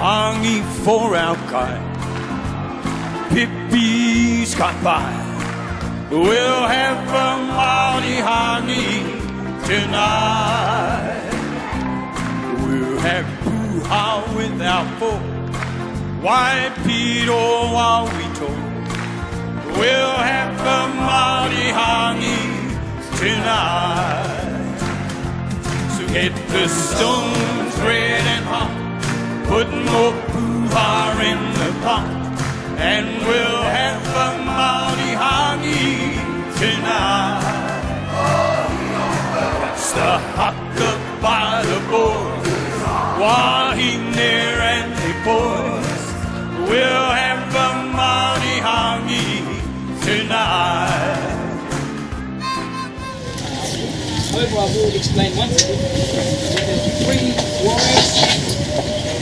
hangi for our kai. Pippi's got by. We'll have a Maori hangi tonight. We'll have puha without fork, Waipiro while we talk. We'll have a Maori hangi tonight. So get the stones red and hot, put more puha in the pot, and we'll have a Maori hangi tonight. That's the haka by the boys, wahine and the boys. We'll have a Maori hangi tonight. Over, I will explain once again. There's 3 warriors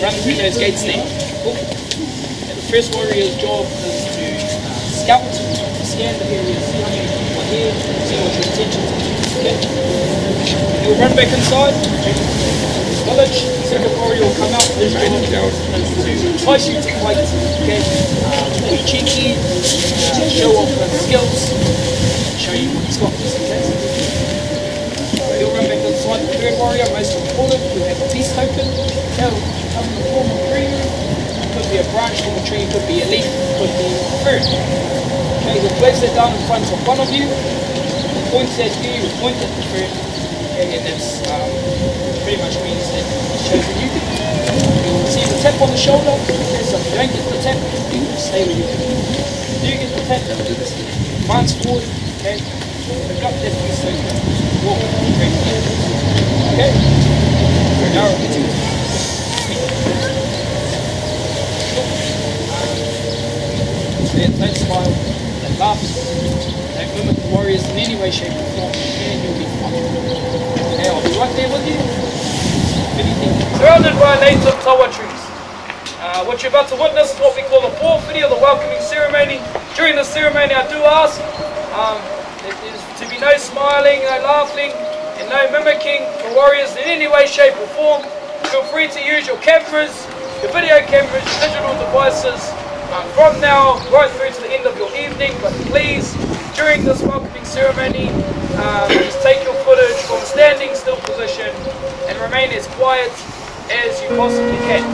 run through those gates now. The first warrior's job is to scout, scan the area, see how many people are here, see what your intentions are. Okay? You'll run back inside, village, the second warrior will come out, his job is to entice you to fight, okay? Be cheeky, show off his skills, show you what he's got, okay? You'll run back inside the third warrior, most important, you'll have a peace token. That will come in the form of green. It could be a branch from a tree, it could be a leaf, it could be a fern. Okay, you'll place that down in front of one of you. He points at you, you point at the fern. Okay, and that's pretty much means that he's chosen you. You'll receive a tap on the shoulder. Okay, so if you don't get the tap, you can stay where you can. If you get the tap, then do this. Advance forward, okay? Pick up that piece so you can walk right here. Okay? So now we'll get you. That smile, that laughs, that mimic the warriors in any way, shape or form, and you'll be fine. Okay, I'll be right there with you. Surrounded by native tawa trees. What you're about to witness is what we call the fourth video, the welcoming ceremony. During the ceremony, I do ask, there is to be no smiling, no laughing, and no mimicking the warriors in any way, shape or form. Feel free to use your cameras, your video cameras, your digital devices, from now right through to the end of your evening, but please, during this welcoming ceremony, just take your footage from a standing still position and remain as quiet as you possibly can.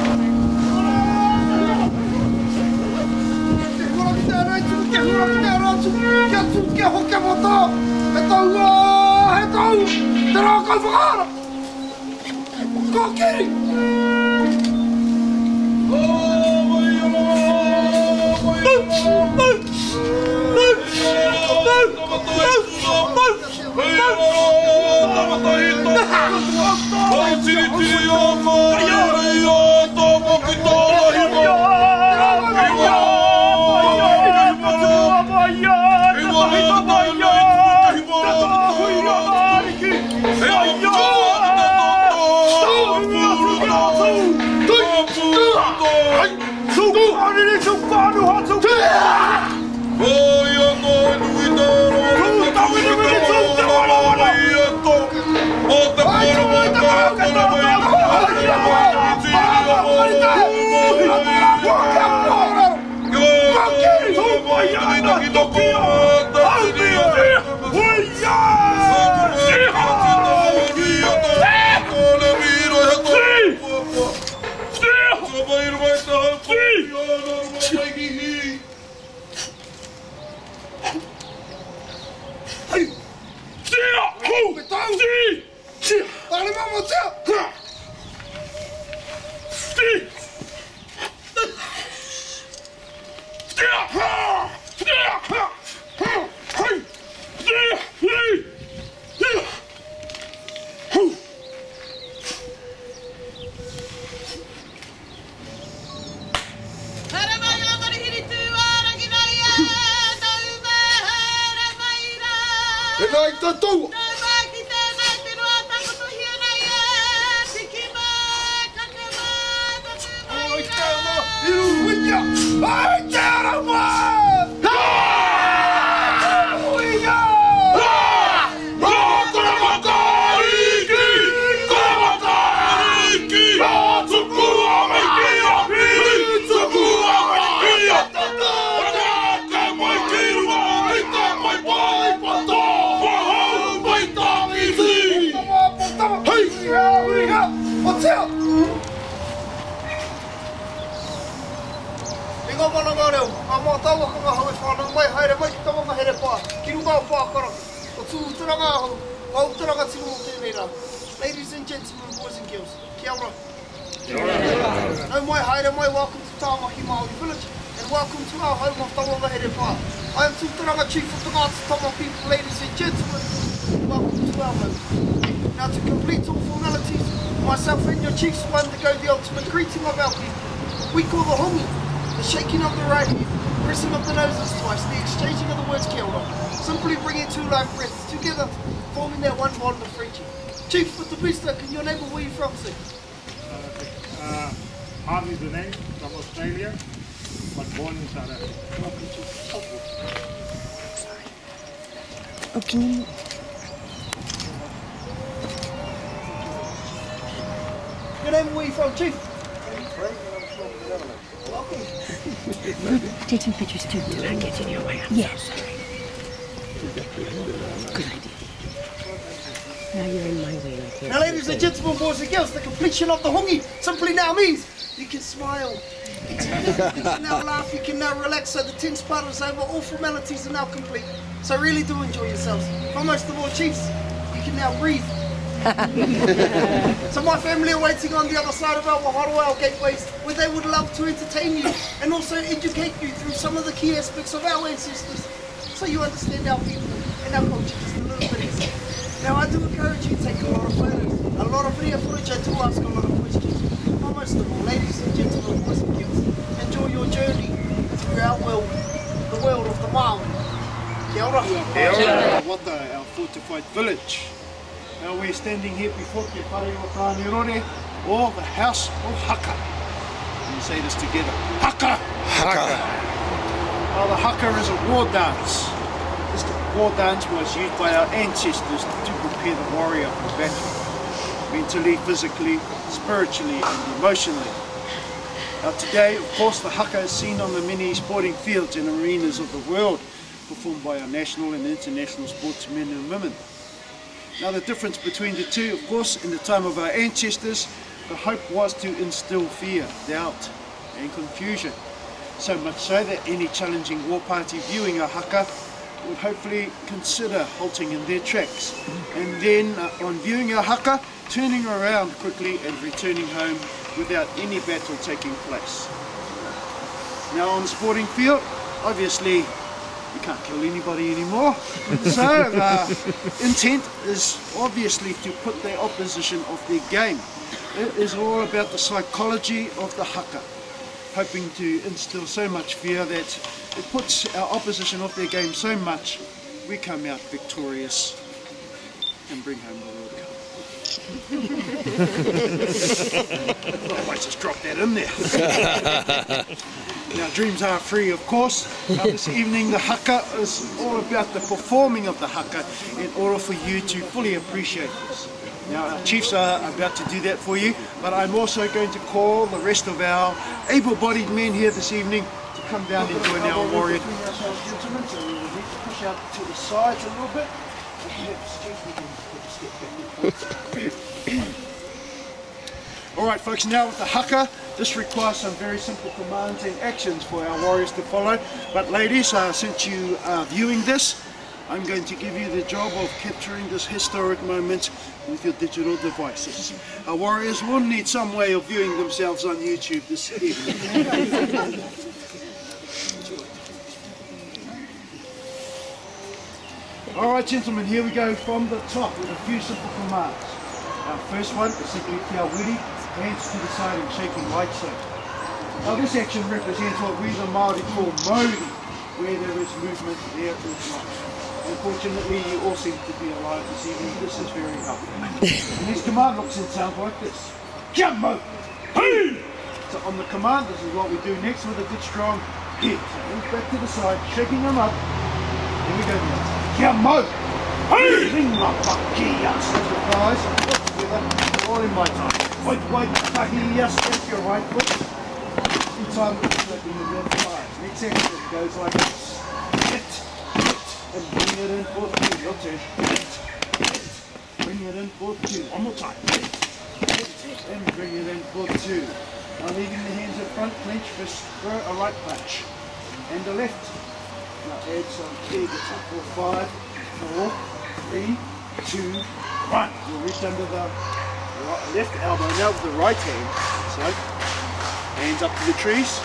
ngā mana ngā reo, ngā mā taua ka ngā hau e whanau mai, haere mai ki tawanga here pā, ki runga o pākara, o tū uturanga ahau, o uturanga tino o tēnei rā. Ladies and gentlemen, boys and girls, kia ora. Nau mai, haere mai, welcome to Tāmahi Maori Village, and welcome to our home of Tawanga here pā. I am Tūturanga Chief of the Ngāti Tama people, ladies and gentlemen, welcome to our home. Now to complete all formalities, myself and your chiefs will undergo the ultimate greeting of our people. We call the hongi, the shaking of the right hand, pressing of the noses twice, the exchanging of the words kia ora, simply bringing two life breaths together, forming that one bond of friendship. Chief, with the booster, can your neighbour where you from, sir? Harvey's the name, from Australia, but born in South Africa. Welcome, Chief. Oh, can you... Your name, where you from, Chief? Welcome. Take some pictures too. Did I get in your way? Yes. Good idea. Now you're in my way. Like Now, ladies and gentlemen, boys and girls, the completion of the hongi simply now means you can smile. You can now laugh, you can now relax, so the tense part is over, all formalities are now complete. So really do enjoy yourselves. But most of all, chiefs, you can now breathe. So my family are waiting on the other side of our Rotorua, our gateways, where they would love to entertain you and also educate you through some of the key aspects of our ancestors, so you understand our people and our culture just a little bit easier. Now I do encourage you to take a lot of photos, a lot of video footage, I do ask a lot of questions. But most of all, ladies and gentlemen, boys and girls, enjoy your journey through our world, the world of the Maori. Kia ora. Kia ora. Wata, our fortified village. Now we're standing here before Te Whare o Tānerore, or the House of Haka. Can you say this together? Haka! Haka. Now the haka is a war dance. This war dance was used by our ancestors to prepare the warrior for battle, mentally, physically, spiritually and emotionally. Now today, of course, the haka is seen on the many sporting fields and arenas of the world, performed by our national and international sportsmen and women. Now the difference between the two, of course, in the time of our ancestors, the hope was to instill fear, doubt and confusion. So much so that any challenging war party viewing a haka would hopefully consider halting in their tracks, and then on viewing a haka, turning around quickly and returning home without any battle taking place. Now on the sporting field, obviously you can't kill anybody anymore, so intent is obviously to put the opposition off their game. It is all about the psychology of the haka, hoping to instill so much fear that it puts our opposition off their game so much we come out victorious and bring home the World Cup. I might just drop that in there. Now dreams are free, of course. Now this evening the haka is all about the performing of the haka in order for you to fully appreciate this. Now our chiefs are about to do that for you, but I'm also going to call the rest of our able-bodied men here this evening to come down and join our warrior. Gentlemen, so we need to push out to the sides a little bit. Alright folks, now with the haka, this requires some very simple commands and actions for our warriors to follow. But ladies, since you are viewing this, I'm going to give you the job of capturing this historic moment with your digital devices. Our warriors will need some way of viewing themselves on YouTube this evening. Alright gentlemen, here we go from the top with a few simple commands. Our first one is simply kia wiri, hands to the side and shaking right side. Now this action represents what we the Maori call Maori, where there is movement, there is life. Unfortunately, you all seem to be alive this evening. This is very helpful. The next command looks and sounds like this. Kia mau! Hey! So on the command, this is what we do next with a good strong hit. Hands back to the side, shaking them up. Here we go now. Kia mau! Hey! Ringa pakia! Says the guys. Put together, all in my time. Wait, pakia, step your right foot. In time, in the left side. Next action goes like this. Hit. And bring it in for two. Your turn. Bring it in for two. One more time. And bring it in for two. Now leaving the hands in front, clench fist, throw a right punch. And the left. Now add some leg, it's up for 5, 4, 3, 2, 1. You'll reach under the left elbow now with the right hand. So, hands up to the trees.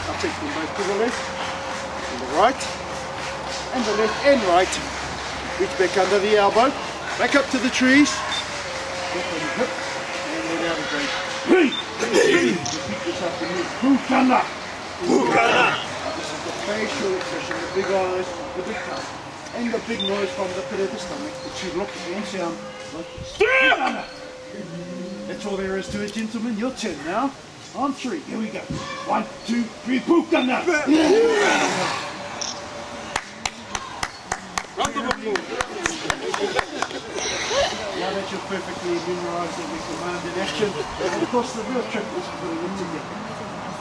I'll take them both to the left, and the right, and the left and right. Reach back under the elbow, back up to the trees. Hip and hip, and let out again. Repeat this after me. Pukana! Pukana! This is the facial expression, the big eyes, the big tongue, and the big noise from the pit of the stomach that you look and sound like this. Pukana! That's all there is to it, gentlemen. Your turn now. On 3, here we go. 1, 2, 3, Pukana! Round of applause. Now that you've perfectly memorised every command in action, and of course the real trick is putting it together.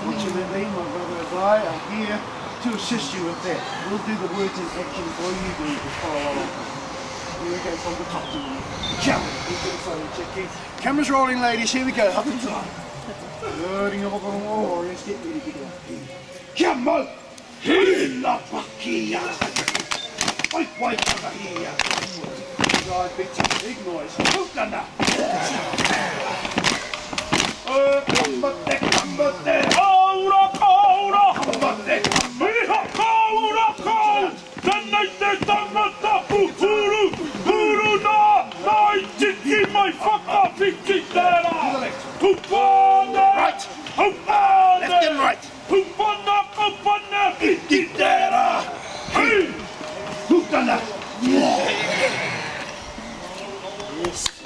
Fortunately, my brother and I are here to assist you with that. We'll do the words in action for you, do to follow along. Here we go from the top to the jump. Cameras rolling, ladies. Here we go. Up and top. Loading up on the warriors. Get ready to go. Jammo! Hila pakia! Wait over here. Big noise. Pukana! Right! Left and right! Pukana!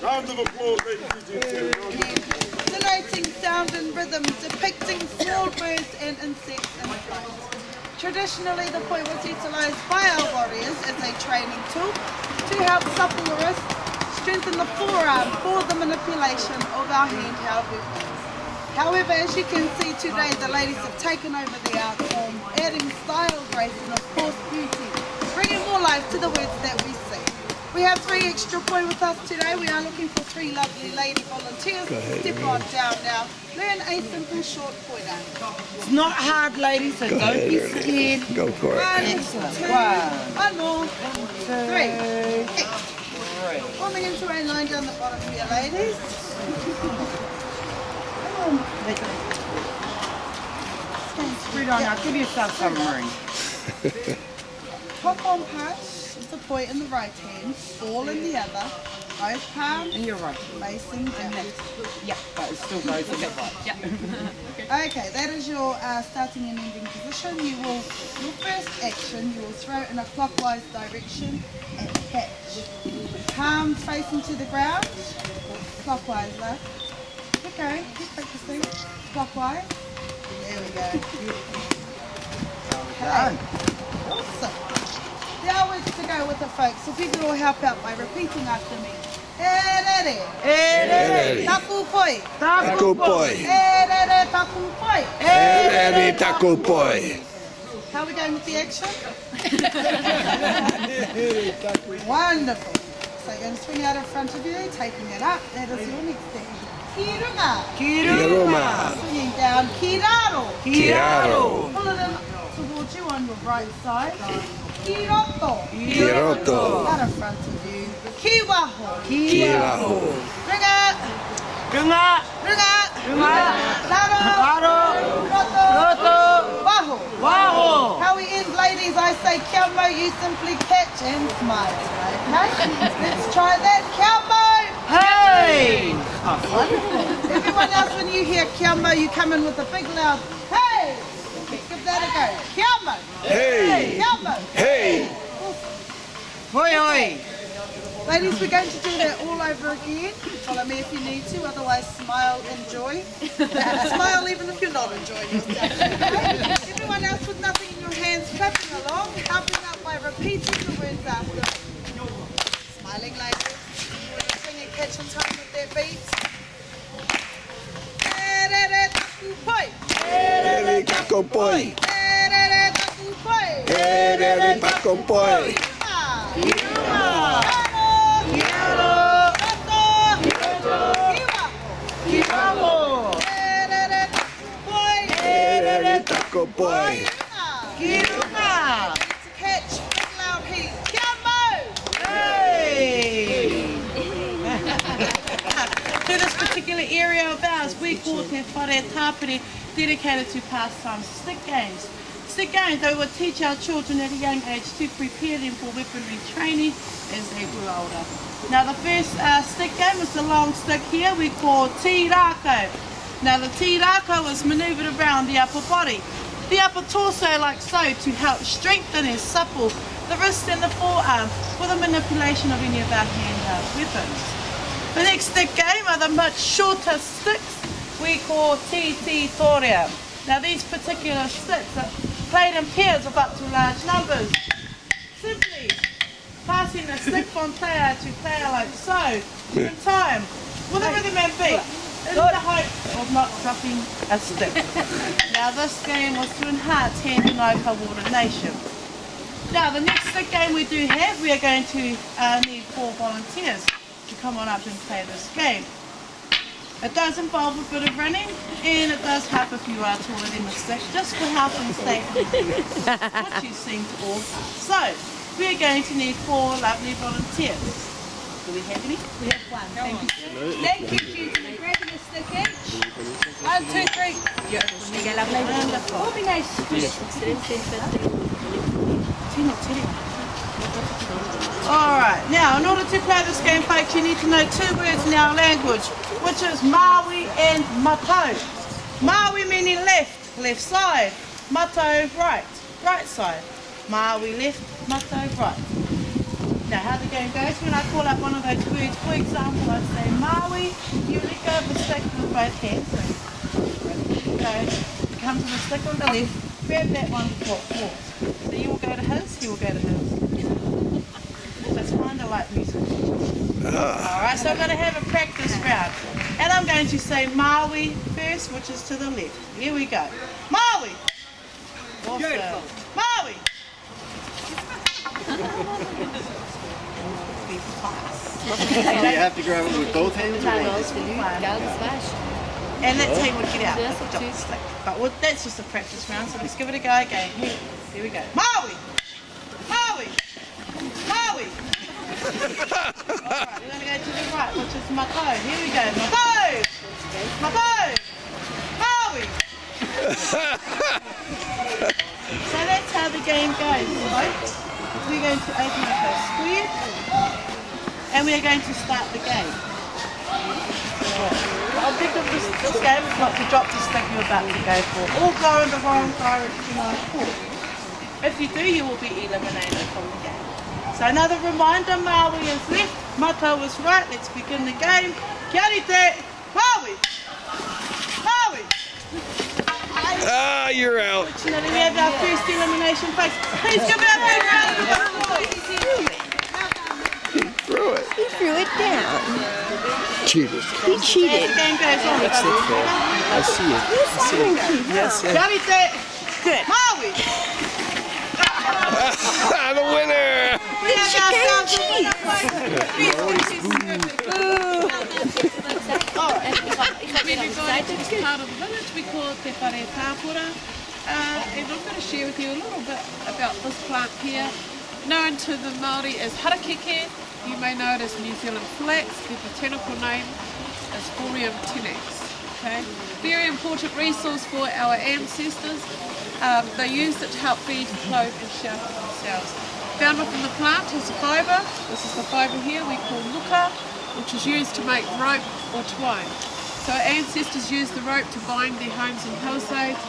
Round of applause, ladies and gentlemen. Delighting sound and rhythm, depicting flawed birds and insects in flight. Traditionally, the poi was utilised by our warriors as a training tool to help supple the wrist, strengthen the forearm for the manipulation of our handheld weapons. However, as you can see today, the ladies have taken over the art form, adding style, grace and of course beauty, bringing more life to the words that we see. We have 3 extra poi with us today. We are looking for 3 lovely lady volunteers to step on down now. Learn a simple short poi dance. It's not hard, ladies, so don't be scared. Go for it. 1, 2, 1 more, 3, 8. Forming into a line down the bottom here, ladies. Stand spread on now. Give yourself some room. Hop on punch. The poi in the right hand, ball in the other, both palms And you're right. facing down. Yeah, but it still goes a bit right. Yeah. Okay, that is your starting and ending position. Your first action, you will throw in a clockwise direction and catch. Palm facing to the ground, clockwise left. Okay, keep practicing. Clockwise. There we go. Okay. Awesome. There are words to go with the folks. If you could all help out by repeating after me. Erere. Erere. Taku poi. Taku poi. Erere taku poi. Erere taku poi. How are we going with the action? Wonderful. So you're going to swing out in front of you, taking it up. That is your next step. Kirunga. Kiruma. Swinging down. Kiraro. Kiraro. Pull it in towards you on your right side. Kiroto. Kiroto. Out in front of you. Kiwaho. Kiraho. Runga. Runga. Runga. Runga. Raro. Raro. Roto. Roto. Waho. Waho. How we end, ladies, I say Kiamo, you simply catch and smile. Okay? Let's try that. Kiamo. Hey! Everyone else, when you hear Kiamo, you come in with a big loud hey! Let's give that a go. Kiamo. Hey! Kiamo. Hey! Hoi hoi! Ladies, we're going to do that all over again. Follow me if you need to, otherwise smile, enjoy. Smile even if you're not enjoying yourself. Okay? Everyone else with nothing in your hands, clapping along, helping out by repeating the words after me. Smiling ladies, swing and catch in time with their beat. Erere taku poi. Erere taku poi. Erere taku poi. Erere taku poi. Kiruma. Kiaro! Roto. Kiwa. Kiwamo! Erere taku kako poi. Kirunga. To catch big loud heat. Kia mau. Hey. To this particular area of ours, we call Te Whare Tāpiri, dedicated to pastime stick games. Stick games, they will teach our children at a young age to prepare them for weaponry training as they grow older. Now the first stick game is the long stick here we call Te Rako. Now the Te Rako is manoeuvred around the upper body, the upper torso like so, to help strengthen and supple the wrist and the forearm for the manipulation of any of our handheld weapons. The next stick game are the much shorter sticks we call Te Torea. Now these particular sticks are played in pairs of up to large numbers. Simply passing the stick from player to player like so, in time, with a rhythm and beat, in the hope of not dropping a stick. Now this game was to enhance hand and eye coordination. Now the next stick game we do have, we are going to need 4 volunteers to come on up and play this game. It does involve a bit of running, and it does help if you are taller than the stick, just for health and safety, which you seem to all. So, we are going to need 4 lovely volunteers. Do we have any? We have 1. Thank you, sir. Thank you, gentlemen. Grabbing a stick each. 1, 2, 3. Wonderful. Oh, be nice. Alright, now in order to play this game, folks, you need to know 2 words in our language, which is Maori and Mato. Maori meaning left, left side. Mato, right, right side. Maori left, Mato right. Now how the game goes, when I call up one of those words, for example, I say Maori, you let go of the stick with both hands. So, come to the stick on the left, grab that one forward. So you will go to his, he will go to his. That's kind of like music. Alright, so I'm going to have a practice round. And I'm going to say Maui first, which is to the left. Here we go. Maui! Awesome. Maui! Be fast. You have to grab it with both hands? And that's how you would get out. Drop the stick. But that's just a practice round, so let's give it a go again. Here we go. Maui! Maui! Maui! Alright, we're going to go to the right, which is Mato. Here we go. Mato! Mato! Maui! So that's how the game goes, folks. We're going to open up our square and we're going to start the game. The object of this game is not to drop the stick you're about to go for or go in the wrong direction on court. If you do, you will be eliminated from the game. So another reminder, Maui is left, Mato is right. Let's begin the game. Kia rite, Maui! Maui! Ah, you're out. Fortunately, we have our first elimination, folks. Please give it a big round of applause. He threw it. He threw it down. Cheated. He cheated. The game goes on. I see it. I see it. Yes, Kia rite, Good. Maui! the winner! We have ourselves a winner, part of the village we call Te Whare Tāpura, and I'm going to share with you a little bit about this plant here, known to the Maori as harakeke. You may know it as New Zealand flax. The botanical name is Phorium tenax. Okay, very important resource for our ancestors. They used it to help feed, clothe and shelter themselves. Found within the plant is a fibre. This is the fibre here we call muka, which is used to make rope or twine. So our ancestors used the rope to bind their homes and palisades,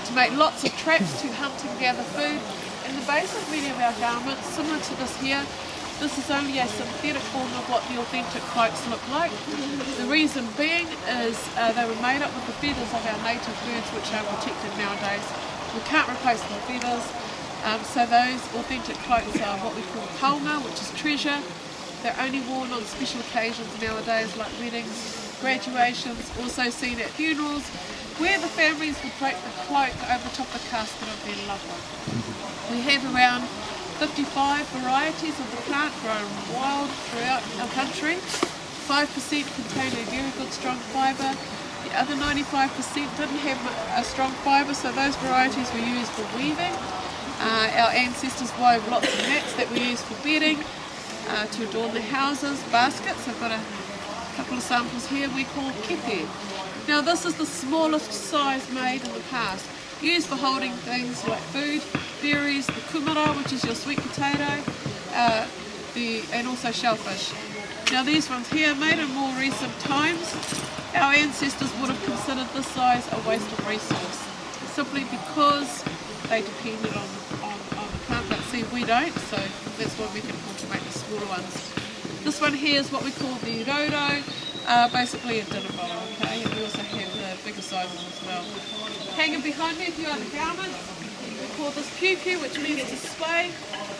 to make lots of traps to hunt and gather food. And the base of many of our garments, similar to this here, this is only a synthetic form of what the authentic cloaks look like. The reason being is they were made up with the feathers of our native birds, which are protected nowadays. We can't replace the feathers, so those authentic cloaks are what we call kaunga, which is treasure. They're only worn on special occasions nowadays, like weddings, graduations, also seen at funerals, where the families would drape the cloak over the top of the casket of their loved one. We have around 55 varieties of the plant grown wild throughout our country. 5% contain a very good strong fibre. The the other 95% didn't have a strong fibre, so those varieties were used for weaving. Our ancestors wove lots of mats that we use for bedding, to adorn the houses, baskets. I've got a couple of samples here we call kepe. Now this is the smallest size made in the past, used for holding things like food, berries, the kumara, which is your sweet potato, and also shellfish. Now these ones here, made in more recent times, our ancestors would have considered this size a waste of resource, simply because they depended on the plant, but see we don't, so that's why we can afford to make the smaller ones. This one here is what we call the rodo, basically a dinner bowl, okay, and we also have the bigger sizes as well. Hanging behind me, if you undergarments, we call this pew-pew, which means to sway,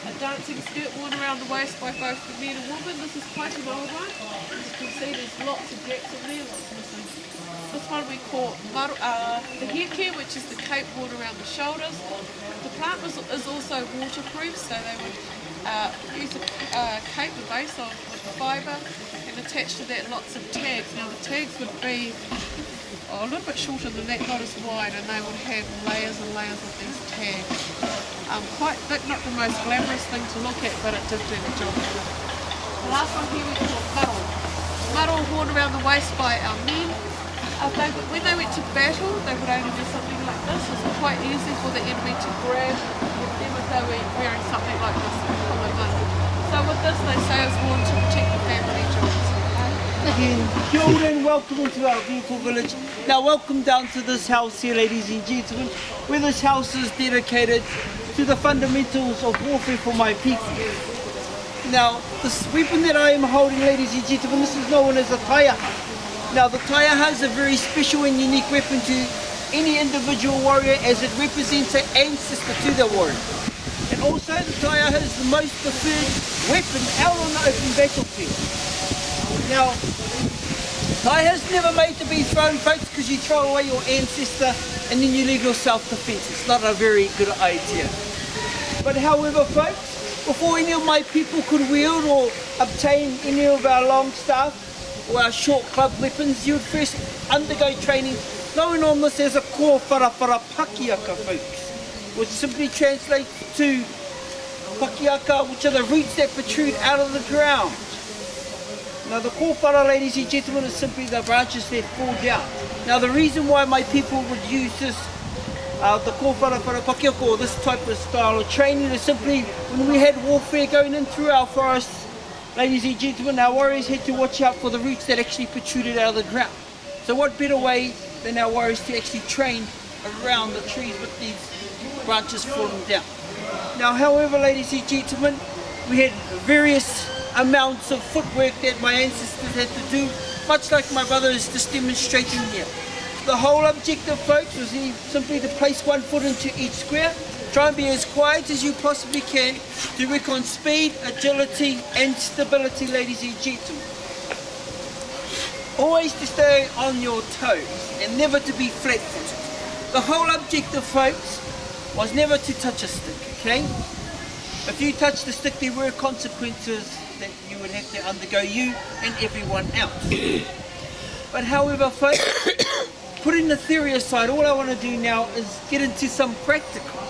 a dancing skirt worn around the waist by both the men and women. This is quite an old one. As you can see, there's lots of gaps in there, lots missing. This one we call the heke, which is the cape worn around the shoulders. The plant is also waterproof, so they would use a cape, the base of fibre, and attach to that lots of tags. Now the tags would be a little bit shorter than that, not as wide, and they would have layers and layers of these tags. Quite thick, not the most glamorous thing to look at, but it did do the job. The last one here we call maro. Maro worn around the waist by our men. When they went to battle, they would only do something like this. It's quite easy for the enemy to grab them if they were wearing something like this on the gun. So with this, they say it's worn to protect the family jewels. Again, kia ora and welcome into our beautiful village. Now welcome down to this house here, ladies and gentlemen, where this house is dedicated to the fundamentals of warfare for my people. Now this weapon that I am holding, ladies and gentlemen, this is known as a taiaha. Now the taiaha is a very special and unique weapon to any individual warrior, as it represents an ancestor to the warrior. And also the taiaha is the most preferred weapon out on the open battlefield. Now, taiaha is never made to be thrown, folks, because you throw away your ancestor and then you leave your self-defense. It's not a very good idea. But however, folks, before any of my people could wield or obtain any of our long staff or our short club weapons, you would first undergo training known on this as a ko wharawhara pakiaka, folks, which simply translates to pakiaka, which are the roots that protrude out of the ground. Now the kōwhara, ladies and gentlemen, is simply the branches that fall down. Now the reason why my people would use this, the kōwhara pakiaka, or this type of style of training, is simply when we had warfare going in through our forests, ladies and gentlemen, our warriors had to watch out for the roots that actually protruded out of the ground. So what better way than our warriors to actually train around the trees with these branches falling down. Now however, ladies and gentlemen, we had various amounts of footwork that my ancestors had to do, much like my brother is just demonstrating here. The whole objective, folks, was simply to place one foot into each square, try and be as quiet as you possibly can to work on speed, agility and stability, ladies and gentlemen. Always to stay on your toes and never to be flat-footed. The whole objective, folks, was never to touch a stick, okay? If you touch the stick, there were consequences that you would have to undergo, you and everyone else. But however, folks, putting the theory aside, all I want to do now is get into some practical.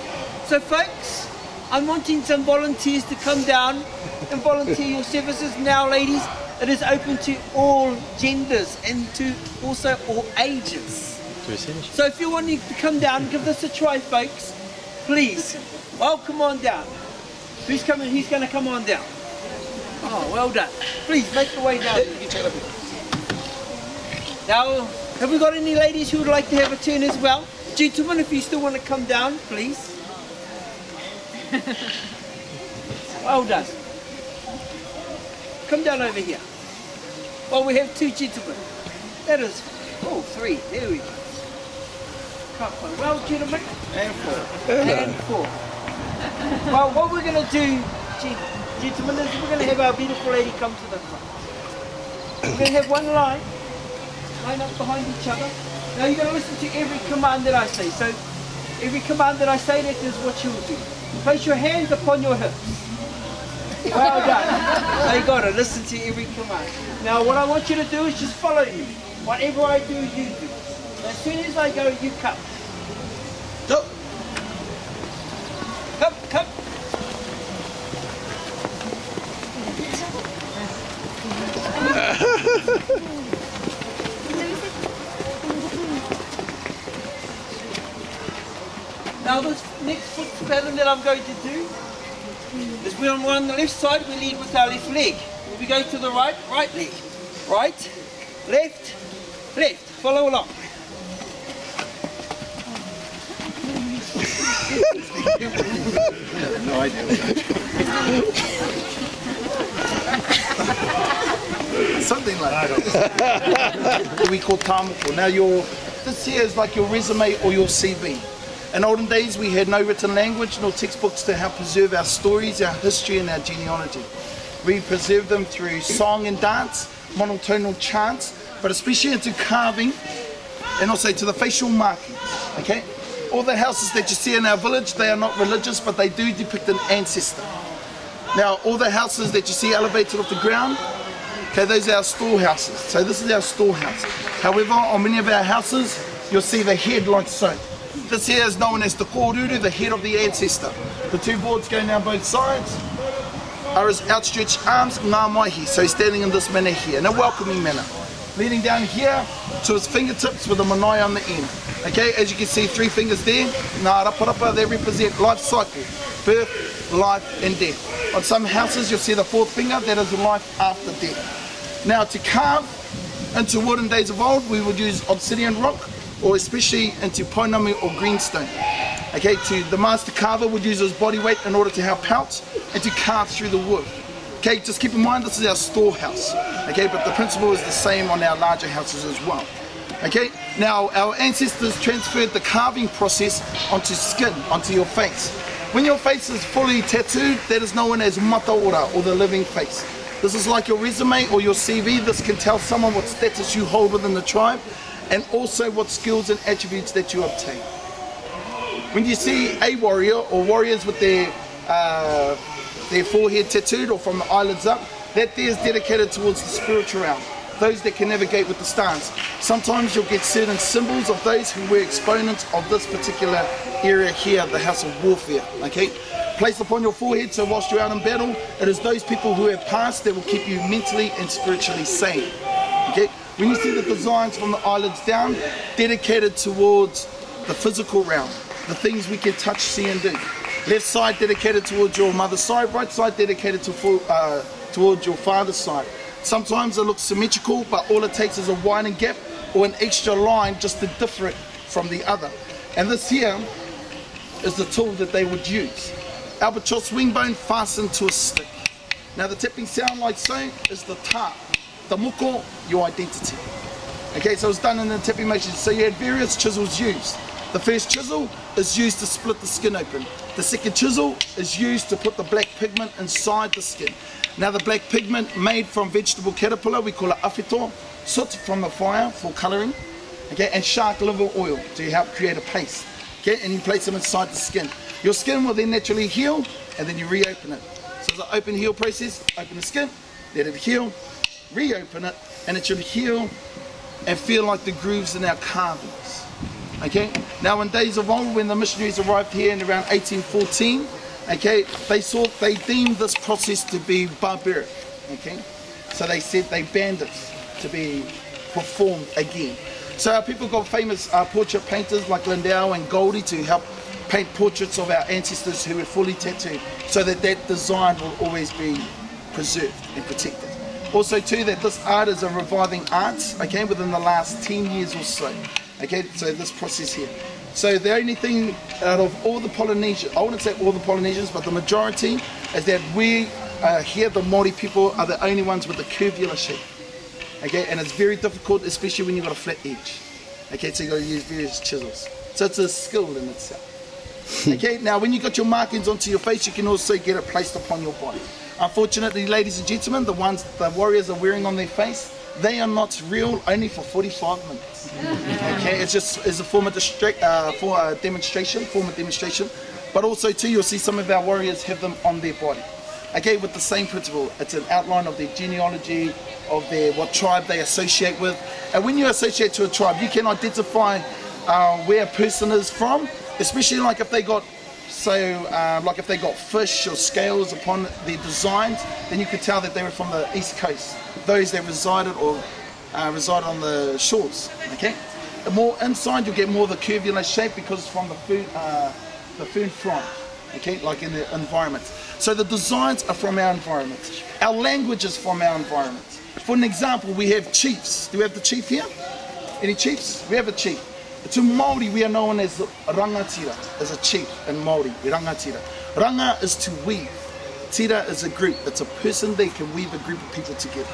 So folks, I'm wanting some volunteers to come down and volunteer your services. Now ladies, it is open to all genders and to also all ages. So if you're wanting to come down and give this a try, folks, please, welcome on down. Who's coming? Who's going to come on down? Oh, well done. Please make your way down. Now, have we got any ladies who would like to have a turn as well? Gentlemen, if you still want to come down, please. Well done. Come down over here. Well, we have two gentlemen. That is, oh, three. There we go. Come on. Well, gentlemen. And four. And four. Well, what we're going to do, gentlemen, is we're going to have our beautiful lady come to the front. We're going to have one line up behind each other. Now you're going to listen to every command that I say. So every command that I say, that is what you will do. Place your hands upon your hips. Well done. Now you got to listen to every command. Now what I want you to do is just follow me. Whatever I do, you do. As soon as I go, you come. Go. Come, come. Now this next foot pattern that I'm going to do is when we're on the left side, we lead with our left leg. When we go to the right, right leg. Right, left, left. Follow along. No idea. Something like that. We call tamoko. Now this here is like your resume or your CV. In olden days we had no written language nor textbooks to help preserve our stories, our history and our genealogy. We preserve them through song and dance, monotonal chants, but especially into carving and also to the facial markings. Okay? All the houses that you see in our village, they are not religious, but they do depict an ancestor. Now, all the houses that you see elevated off the ground, okay, those are our storehouses. So this is our storehouse. However, on many of our houses, you'll see the head like so. This here is known as the kōruru, the head of the ancestor. The two boards going down both sides are his outstretched arms, ngā maihi, so he's standing in this manner here, in a welcoming manner. Leading down here to his fingertips with a manaia on the end. Okay, as you can see, 3 fingers there, ngā raparapa, they represent life cycle, birth, life and death. On some houses you'll see the 4th finger, that is life after death. Now to carve into wood in days of old, we would use obsidian rock, or especially into pounamu or greenstone. Okay, the master carver would use his body weight in order to help out and to carve through the wood. Okay, just keep in mind this is our storehouse. Okay, but the principle is the same on our larger houses as well. Okay, now our ancestors transferred the carving process onto skin, onto your face. When your face is fully tattooed, that is known as mataora, or the living face. This is like your resume or your CV. This can tell someone what status you hold within the tribe and also what skills and attributes that you obtain. When you see a warrior or warriors with their forehead tattooed or from the eyelids up, that there is dedicated towards the spiritual realm, those that can navigate with the stars. Sometimes you'll get certain symbols of those who were exponents of this particular area here, the house of warfare. Okay, placed upon your forehead, so whilst you're out in battle, it is those people who have passed that will keep you mentally and spiritually sane. Okay, when you see the designs from the eyelids down, dedicated towards the physical realm, the things we can touch, see and do. Left side dedicated towards your mother's side, right side dedicated towards your father's side. Sometimes it looks symmetrical, but all it takes is a widening gap or an extra line just to differ it from the other. And this here is the tool that they would use. Albatross wing bone fastened to a stick. Now the tapping sound like so is the ta, the moko, your identity. Okay, so it's done in the tapping motion. So you had various chisels used. The first chisel is used to split the skin open. The second chisel is used to put the black pigment inside the skin. Now the black pigment made from vegetable caterpillar, we call it awhito, soot from the fire for colouring, okay, and shark liver oil to help create a paste. Okay, and you place them inside the skin. Your skin will then naturally heal and then you reopen it. So it's an open heal process, open the skin, let it heal, reopen it, and it should heal and feel like the grooves in our carvings. Okay, now in days of old, when the missionaries arrived here in around 1814, okay, they deemed this process to be barbaric. Okay, so they said they banned it to be performed again. So our people got famous portrait painters like Lindau and Goldie to help paint portraits of our ancestors who were fully tattooed, so that that design will always be preserved and protected. Also too, that this art is a reviving art, okay, within the last 10 years or so. Okay, so this process here. So the only thing out of all the Polynesians, I wouldn't say all the Polynesians, but the majority, is that we here, the Maori people, are the only ones with a curvular shape. Okay, and it's very difficult, especially when you've got a flat edge. Okay, so you've got to use various chisels. So it's a skill in itself. Okay, now when you got your markings onto your face, you can also get it placed upon your body. Unfortunately, ladies and gentlemen, the ones the warriors are wearing on their face, they are not real, only for 45 minutes. Okay, it's just as a form of demonstration, but also too, you'll see some of our warriors have them on their body. Okay, with the same principle. It's an outline of their genealogy, of what tribe they associate with. And when you associate to a tribe, you can identify where a person is from, especially like if they got, like if they got fish or scales upon their designs, then you could tell that they were from the East Coast. Those that resided or reside on the shores. Okay, the more inside, you'll get more of the curvular shape because it's from the food front. Okay, like in the environment. So the designs are from our environment. Our language is from our environment. For an example, we have chiefs. Do we have the chief here? Any chiefs? We have a chief. To Maori, we are known as rangatira, as a chief in Maori, rangatira. Ranga is to weave. Tira is a group. It's a person that can weave a group of people together.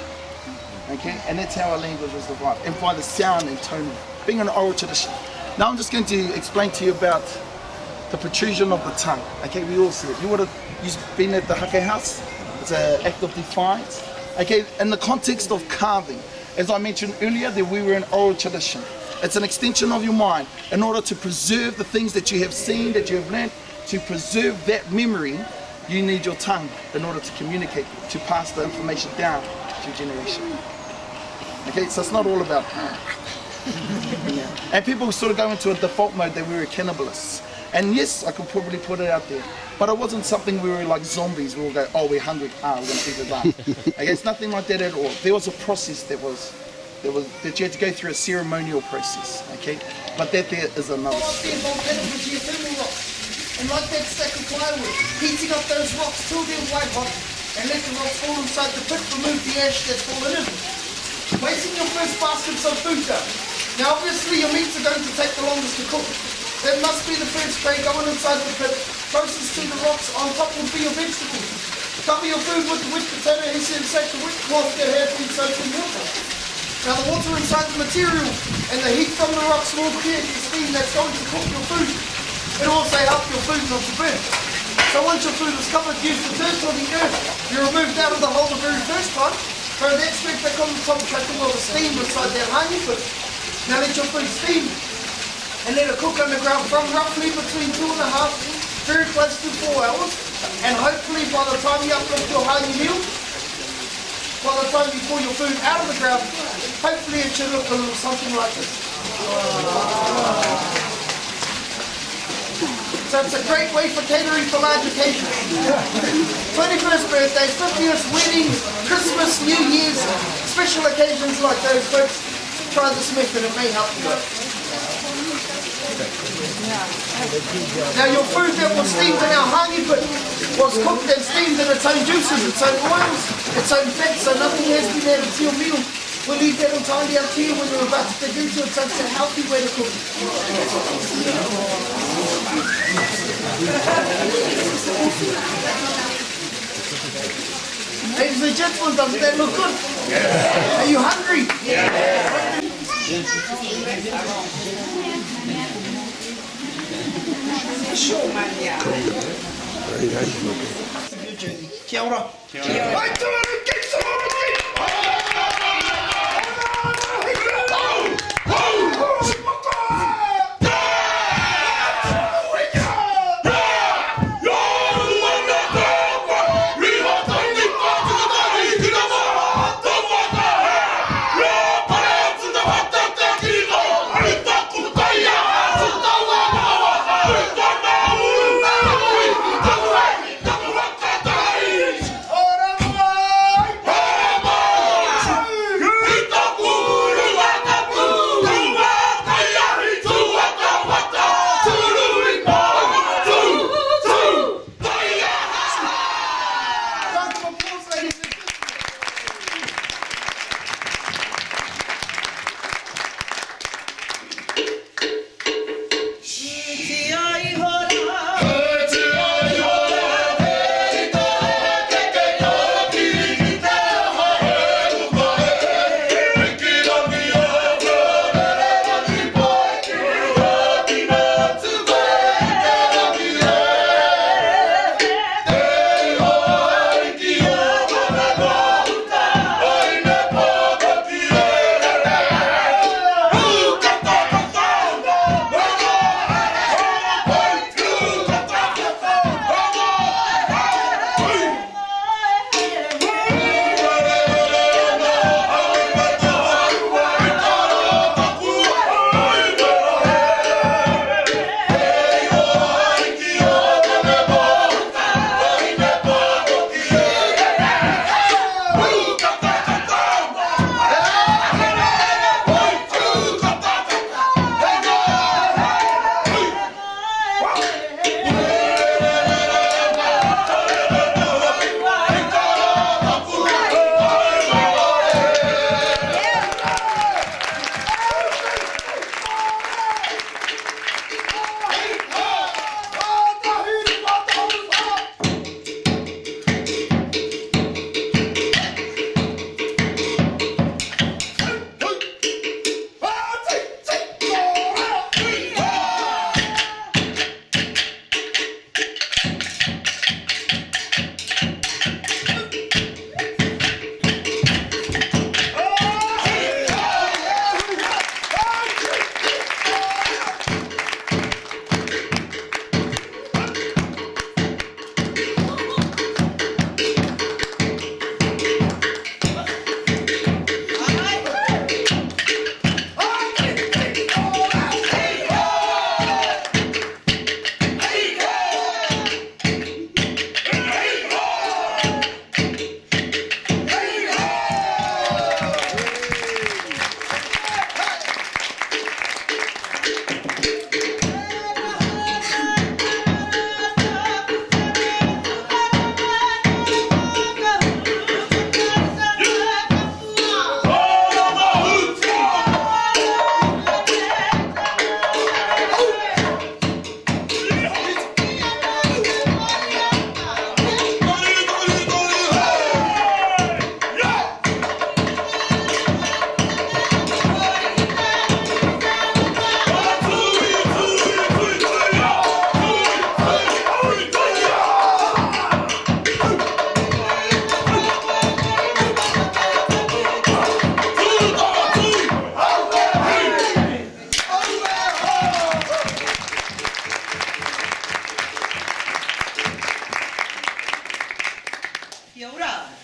Okay, and that's how our language was developed, and by the sound and tone, being an oral tradition. Now I'm just going to explain to you about the protrusion of the tongue. Okay, we all see it. You've been at the hake house. It's an act of defiance. Okay, in the context of carving, as I mentioned earlier, that we were an oral tradition. It's an extension of your mind. In order to preserve the things that you have seen, that you have learned, to preserve that memory, you need your tongue in order to communicate, to pass the information down to generation. Okay, so it's not all about yeah. And people sort of go into a default mode that we were cannibalists. And yes, I could probably put it out there, but it wasn't something we were like zombies. We all go, oh, we're hungry, we're going to eat it up. Okay, it's nothing like that at all. There was a process that you had to go through a ceremonial process. Okay, but that there is another story. And like that stack of plywood, heating up those rocks till they're white hot, and let the rocks fall inside the pit, remove the ash that's fallen in. Placing your first baskets of food down. Now obviously your meats are going to take the longest to cook. That must be the first tray going inside the pit. Closest to the rocks, on top will be your vegetables. Cover your food with the wet potato, and soak the wet cloth that has been soaked in water. Now the water inside the material and the heat from the rocks will create the steam that's going to cook your food. It will also help your food not to burn. So once your food is covered, use the dirt or the earth you removed out of the hole the very first time. Throw that straight back on the top, catching all the steam inside that honey pit. Now let your food steam and let it cook underground from roughly between 2.5, very close to 4 hours. And hopefully by the time you uplift your honey meal, by the time you pull your food out of the ground, hopefully it should look a little something like this. So it's a great way for catering for large occasions. 21st birthdays, 50th weddings, Christmas, New Year's, special occasions like those, folks. Try this method, it may help you out. Now your food that was steamed in our hangi pit was cooked and steamed in its own juices, its own oils, its own fats, so nothing has been added to your meal. We'll leave that entirely up to you when you're about to dig into it, so it's a healthy way to cook. Ladies and gentlemen, doesn't that look good? Yeah. Are you hungry? Yeah. Very nice. Kia ora. Kia ora.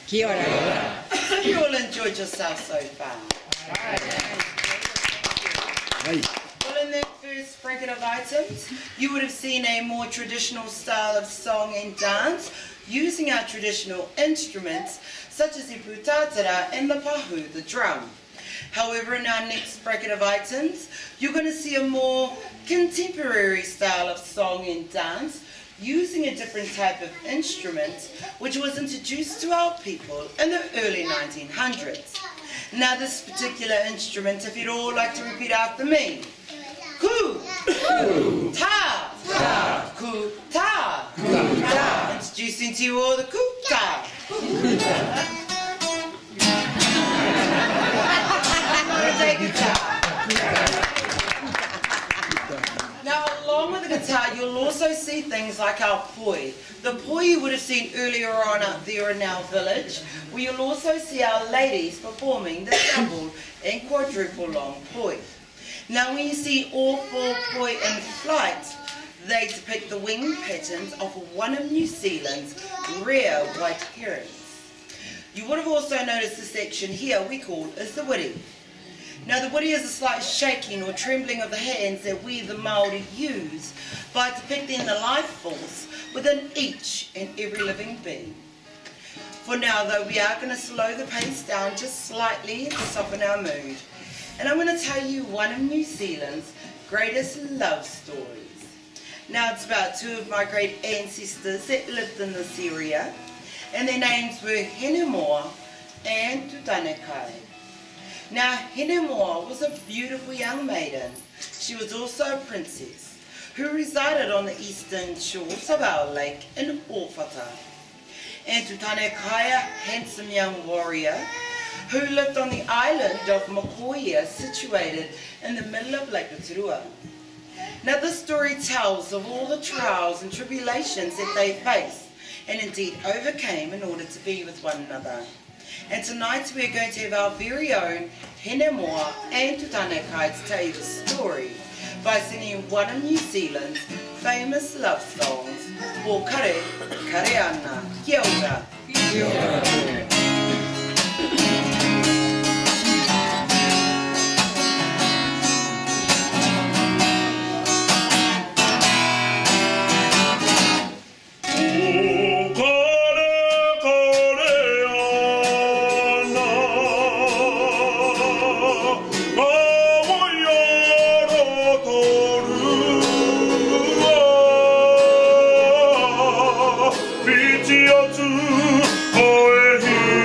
Kia ora. So you all enjoyed yourself so far? Well, in that first bracket of items, you would have seen a more traditional style of song and dance using our traditional instruments such as the putatara and the pahu, the drum. However, in our next bracket of items, you're going to see a more contemporary style of song and dance using a different type of instrument which was introduced to our people in the early 1900s. Now this particular instrument, if you'd all like to repeat after me. Ku, ta, ku, ta. Introducing to you all the ku, ta. Now, along with the guitar, you'll also see things like our poi. The poi you would have seen earlier on out there in our village, where you'll also see our ladies performing the double and quadruple long poi. Now, when you see all four poi in flight, they depict the wing patterns of one of New Zealand's rare white herons. You would have also noticed the section here we call is the wiri. Now the wiri is a slight shaking or trembling of the hands that we the Maori use by depicting the life force within each and every living being. For now though, we are going to slow the pace down just slightly to soften our mood. And I'm going to tell you one of New Zealand's greatest love stories. Now it's about two of my great ancestors that lived in this area, and their names were Henemoa and Tutanekai. Now Henemoa was a beautiful young maiden. She was also a princess who resided on the eastern shores of our lake in Ōwhata. And Tutanekai, a handsome young warrior who lived on the island of Makoia, situated in the middle of Lake Rotorua. Now this story tells of all the trials and tribulations that they faced and indeed overcame in order to be with one another. And tonight we are going to have our very own Henemoa and Tutanekai to tell you the story by singing one of New Zealand's famous love songs, O Kare, Kare Ana, Kia ora. Kia ora. Rotorua,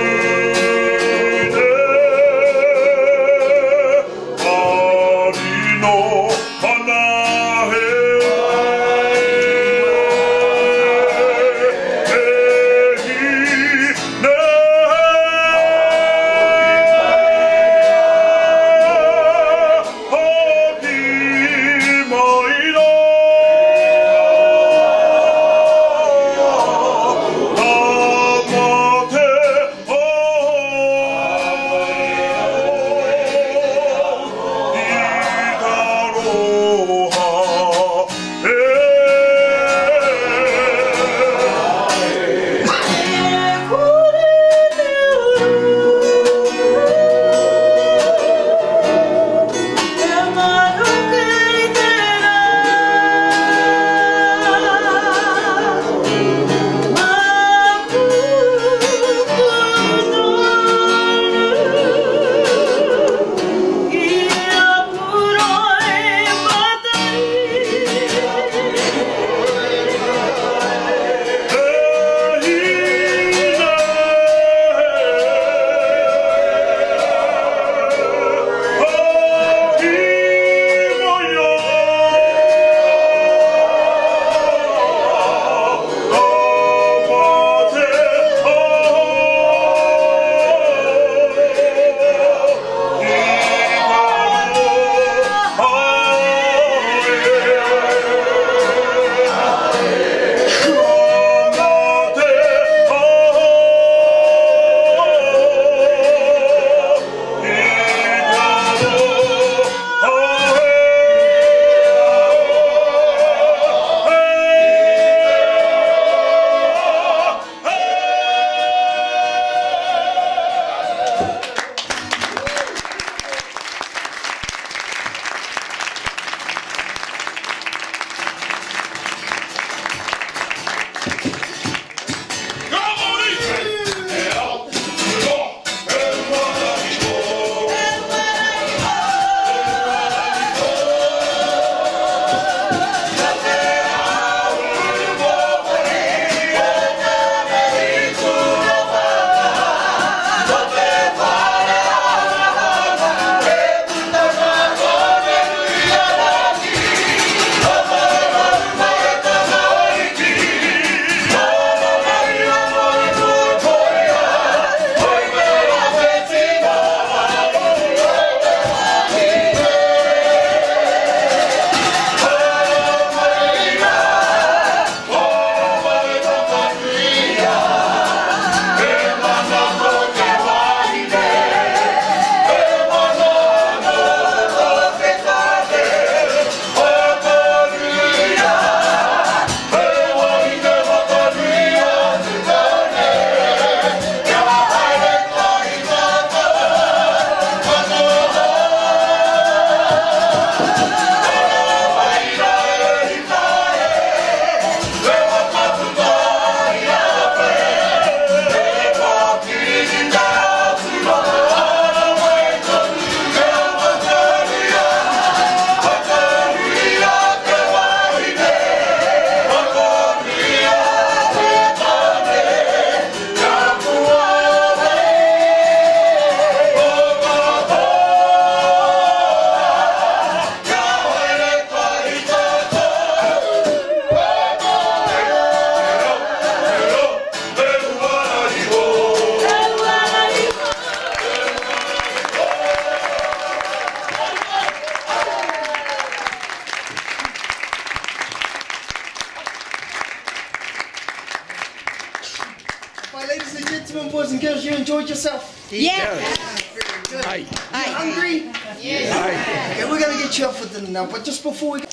gentlemen, boys and girls, you enjoyed yourself? Yeah. Very good. Aye. You hungry? Aye. Okay, we're going to get you up for dinner now, but just before we go,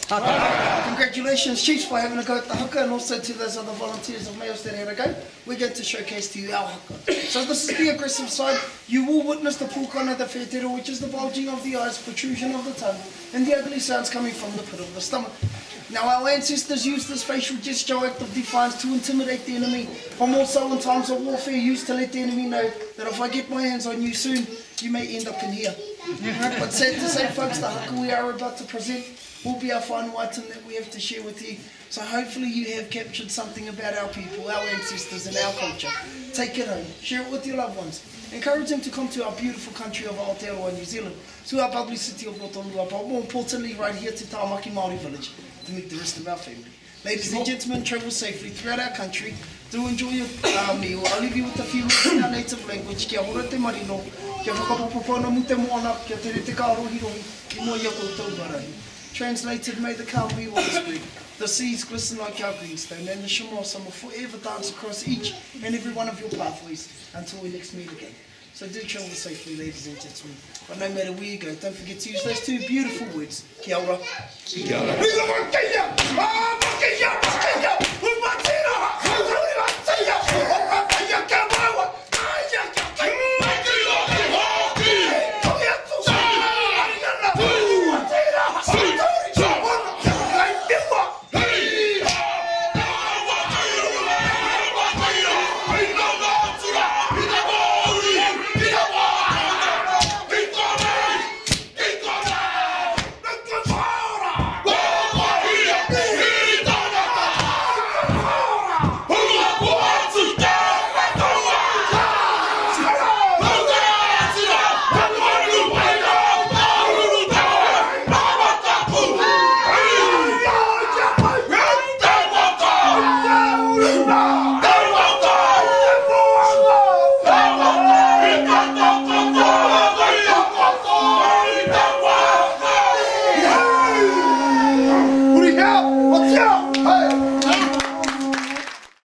congratulations, Chiefs, for having a go at the haka, and also to those other volunteers of males that had a go. We're going to showcase to you our haka. So this is the aggressive side. You will witness the pūkana, the whetero, which is the bulging of the eyes, protrusion of the tongue, and the ugly sounds coming from the pit of the stomach. Now our ancestors used this facial gesture act of defiance to intimidate the enemy, but more so in times of warfare used to let the enemy know that if I get my hands on you soon, you may end up in here. But sad to say, folks, the haka we are about to present will be our final item that we have to share with you. So hopefully you have captured something about our people, our ancestors and our culture. Take it home, share it with your loved ones. Encourage them to come to our beautiful country of Aotearoa, New Zealand, to our lovely city of Rotorua, but more importantly right here to Taumaki Maori village, to meet the rest of our family. Ladies and gentlemen, travel safely throughout our country. Do enjoy your meal. I'll leave you with a few words in our native language. Kia ora te marino, kia whakapopopona mu te moana, kia te re te ka rohirohi, ki mo ia koutou marahi. Translated, may the calm be widespread. The seas glisten like our greenstone, and the Shamosa will forever dance across each and every one of your pathways until we next meet again. So do travel safely, ladies and gentlemen. But no matter where you go, don't forget to use those two beautiful words. Kia ora. Kia ora.